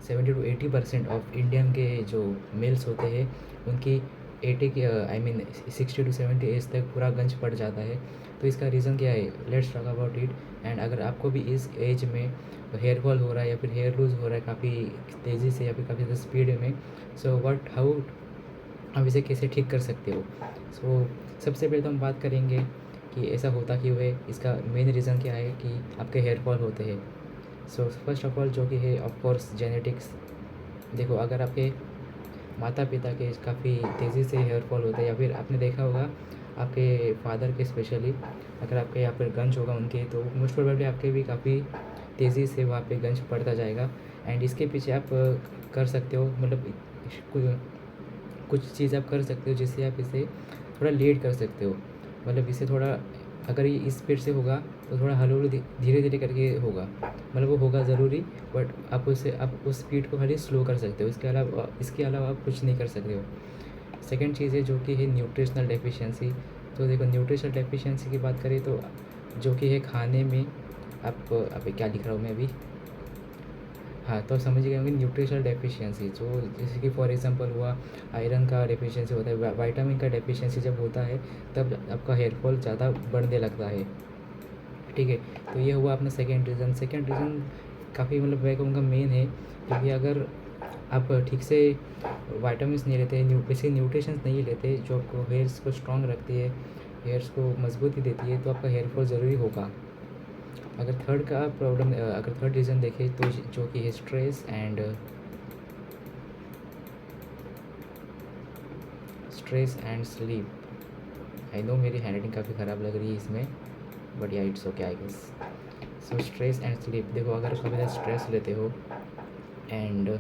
70 to 80% of Indian के जो mails होते हैं उनकी 80 की आई मीन 60 to 70 एज तक पूरा गंज पड़ जाता है। तो इसका रीज़न क्या है, let's talk about it. And अगर आपको भी इस एज में हेयर फॉल हो रहा है या फिर हेयर लूज़ हो रहा है काफ़ी तेज़ी से या फिर काफ़ी ज़्यादा स्पीड में, सो व्हाट हाउ आप इसे कैसे ठीक कर सकते हो। सो सबसे पहले तो हम बात करेंगे कि ऐसा होता क्यों है, इसका मेन रीज़न क्या है कि आपके हेयर फॉल होते हैं। सो फर्स्ट ऑफ ऑल जो कि है ऑफ कोर्स जेनेटिक्स। देखो, अगर आपके माता पिता के काफ़ी तेज़ी से हेयर फॉल होता है या फिर आपने देखा होगा आपके फादर के स्पेशली, अगर आपके यहाँ पर गंज होगा उनके, तो मोस्ट प्रोबेबली आपके भी काफ़ी तेज़ी से वहाँ पे गंज पड़ता जाएगा। एंड इसके पीछे आप कर सकते हो, मतलब कुछ चीज़ आप कर सकते हो जिससे आप इसे थोड़ा लीड कर सकते हो। मतलब इसे थोड़ा, अगर ये इस स्पीड से होगा तो थोड़ा हौली धीरे धीरे करके होगा, मतलब वो होगा ज़रूरी, बट आप उस स्पीड को खाली स्लो कर सकते हो। इसके अलावा आप कुछ नहीं कर सकते हो। सेकंड चीज़ है जो कि है न्यूट्रिशनल डेफिशिएंसी। तो देखो, न्यूट्रिशनल डेफिशिएंसी की बात करें तो जो कि है खाने में, आप अभी क्या लिख रहा हूँ मैं अभी, हाँ, तो समझ गए होंगे न्यूट्रिशनल डेफिशिएंसी। जो जैसे कि फॉर एग्जांपल हुआ, आयरन का डेफिशिएंसी होता है, विटामिन का डेफिशिएंसी जब होता है तब आपका हेयर फॉल ज़्यादा बढ़ने लगता है। ठीक है, तो ये हुआ अपना सेकेंड रीज़न काफ़ी, मतलब मैं कहूँगा मेन है, क्योंकि अगर आप ठीक से विटामिन्स नहीं लेते, बेसिक न्यूट्रिशंस नहीं लेते जो आपको हेयर्स को स्ट्रॉन्ग रखती है, हेयर्स को मजबूती देती है, तो आपका हेयर फॉल ज़रूरी होगा। अगर थर्ड रीज़न देखें तो जो कि है stress and sleep. I know मेरी हैंडराइटिंग काफ़ी ख़राब लग रही है इसमें, बट या it's okay I guess. So stress and sleep, देखो, अगर कभी ज़्यादा स्ट्रेस लेते हो एंड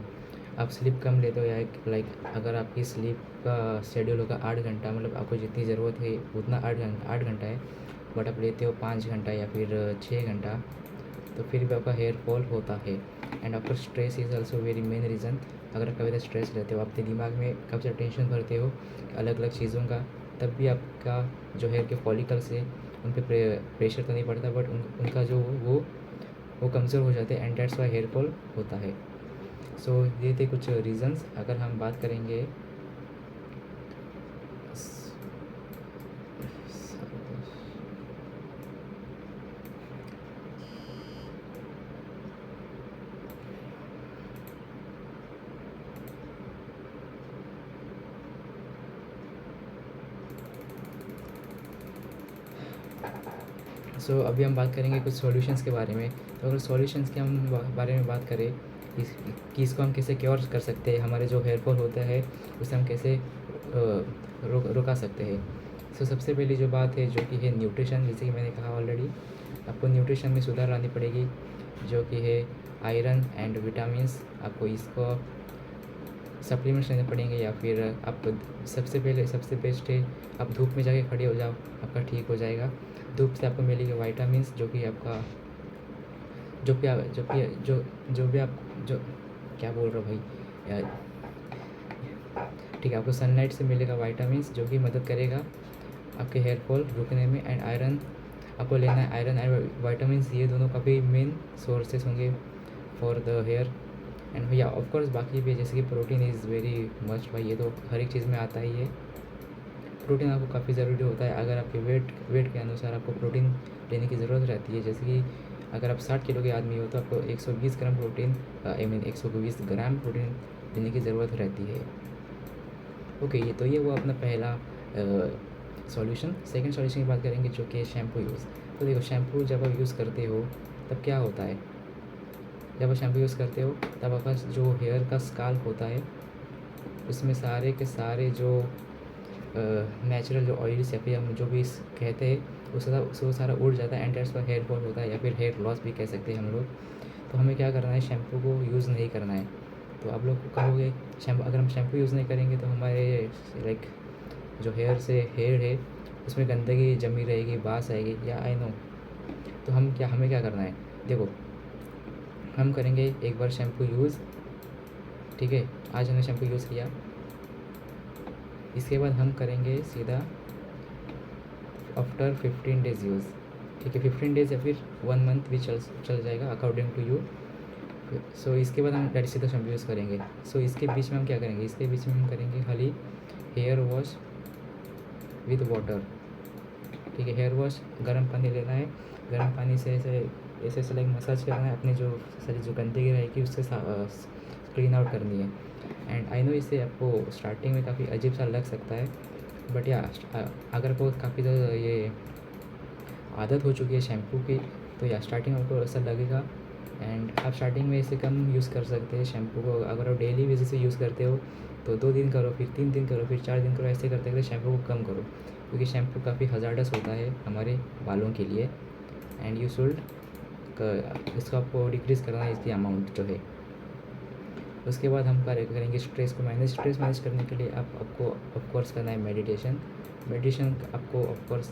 आप स्लीप कम लेते हो, या लाइक अगर आपकी स्लीप का शेड्यूल होगा 8 घंटा, मतलब आपको जितनी ज़रूरत है उतना 8 घंटा है, बट आप लेते हो 5 घंटा या फिर 6 घंटा, तो फिर भी आपका हेयर फॉल होता है। एंड आपका stress is also very main reason. अगर आप कभी ज़्यादा स्ट्रेस लेते हो, अपने दिमाग में काफ़ी ज़्यादा टेंशन भरते हो अलग अलग चीज़ों का, तब भी आपका जो हेयर के फॉलिकल्स है उन पर प्रेशर तो नहीं पड़ता, बट उनका जो वो कमज़ोर हो जाते हैं, and that's why hair fall होता है। सो ये थे कुछ रीज़न्स। अगर हम बात करेंगे अभी हम बात करेंगे कुछ सॉल्यूशंस के बारे में। तो अगर सॉल्यूशंस के हम बारे में बात करें कि इसको हम कैसे क्योर कर सकते हैं, हमारे जो हेयर फॉल होता है उसे हम कैसे रुका सकते हैं। सबसे पहली जो बात है जो कि है न्यूट्रिशन, जैसे कि मैंने कहा ऑलरेडी, आपको न्यूट्रिशन में सुधार लानी पड़ेगी, जो कि है आयरन एंड विटामिन्स। आपको इसको सप्लीमेंट्स लेने पड़ेंगे, या फिर आप सबसे बेस्ट है आप धूप में जाके खड़े हो जाओ, आपका ठीक हो जाएगा। धूप से आपको मिलेगी विटामिन्स, जो कि आपका जो भी आप जो भी आप जो क्या बोल रहे हो भाई यार, ठीक है, आपको सनलाइट से मिलेगा विटामिन्स, जो कि मदद करेगा आपके हेयर फॉल रुकने में। एंड आयरन आपको लेना है, आयरन एंड विटामिन्स, ये दोनों काफ़ी मेन सोर्सेस होंगे फॉर द हेयर। एंड भैया ऑफकोर्स बाकी भी, जैसे कि प्रोटीन इज़ वेरी मस्ट भाई, ये तो हर एक चीज़ में आता ही है। प्रोटीन आपको काफ़ी ज़रूरी होता है, अगर आपके वेट के अनुसार आपको प्रोटीन लेने की ज़रूरत रहती है। जैसे कि अगर आप 60 किलो के आदमी हो तो आपको 120 ग्राम प्रोटीन, 120 ग्राम प्रोटीन लेने की ज़रूरत रहती है। ओके, ये हुआ अपना पहला सॉल्यूशन। सेकंड सॉल्यूशन की बात करेंगे, जो कि शैम्पू यूज़। तो देखो, शैम्पू जब आप यूज़ करते हो तब क्या होता है, जब आप शैम्पू यूज़ करते हो तब आपका जो हेयर का स्काल्प होता है उसमें सारे के सारे जो नेचुरल जो ऑयल्स या फिर हम जो भी कहते हैं वो सारा उड़ जाता है, and that's why hair fall होता है, या फिर हेयर लॉस भी कह सकते हैं हम लोग। तो हमें क्या करना है, शैम्पू को यूज़ नहीं करना है। तो आप लोग कहोगे अगर हम शैम्पू यूज़ नहीं करेंगे तो हमारे लाइक जो हेयर है उसमें गंदगी जमी रहेगी, बास आएगी, या आई नो। तो हमें क्या करना है, देखो, हम करेंगे एक बार शैम्पू यूज़, ठीक है, आज हमने शैम्पू यूज़ किया, इसके बाद हम करेंगे सीधा आफ्टर 15 डेज़ यूज़, ठीक है, 15 डेज़ या फिर 1 मंथ भी चल जाएगा अकॉर्डिंग टू यू। सो इसके बाद हम डायरेक्ट सीधा शैम्पू यूज़ करेंगे। सो इसके बीच में हम क्या करेंगे, इसके बीच में हम करेंगे खाली हेयर वॉश विद वाटर। ठीक है, हेयर वॉश गर्म पानी लेना है, गर्म पानी से ऐसे ऐसे ऐसे लाइक मसाज करना है, अपनी जो सारी जो गंदगी रहेगी उससे क्लीन आउट करनी है। एंड आई नो इससे आपको स्टार्टिंग में काफ़ी अजीब सा लग सकता है, बट या अगर आपको काफ़ी ज़्यादा ये आदत हो चुकी है शैम्पू की, तो या स्टार्टिंग में आपको ऐसा लगेगा। एंड आप स्टार्टिंग में इसे कम यूज़ कर सकते हैं शैम्पू को। अगर आप डेली बेसिस पे यूज़ करते हो तो 2 दिन करो, फिर 3 दिन करो, फिर 4 दिन करो, ऐसे करते करते शैम्पू को कम करो, क्योंकि शैम्पू काफ़ी हज़ार्डस होता है हमारे बालों के लिए। एंड यू शुड इसको आपको डिक्रीज़ करना है, इसकी अमाउंट जो है। उसके बाद हम करेंगे स्ट्रेस को मैनेज। स्ट्रेस मैनेज करने के लिए आपको ऑफकोर्स करना है मेडिटेशन। मेडिटेशन आपको ऑफकोर्स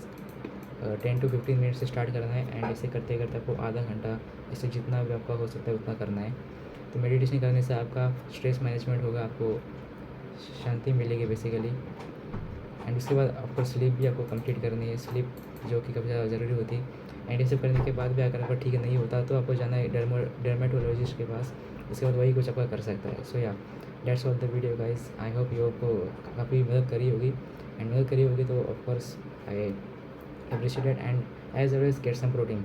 10 to 15 मिनट से स्टार्ट करना है, एंड ऐसे करते करते आपको आधा घंटा, ऐसे जितना भी आपका हो सकता है उतना करना है। तो मेडिटेशन करने से आपका स्ट्रेस मैनेजमेंट होगा, आपको शांति मिलेगी बेसिकली। एंड उसके बाद आपको स्लीप भी आपको कंप्लीट करनी है, स्लीप जो कि काफ़ी ज़्यादा ज़रूरी होती है। एंड ऐसे करने के बाद भी अगर आपका ठीक नहीं होता तो आपको जाना है डर्मेटोलॉजिस्ट के पास, उसके बाद वही कुछ आपका कर सकता है। सो या that's all the video guys. I hope you आपको काफ़ी मदद करी होगी, एंड मदद करी होगी तो of course I appreciate it, and as always get some protein.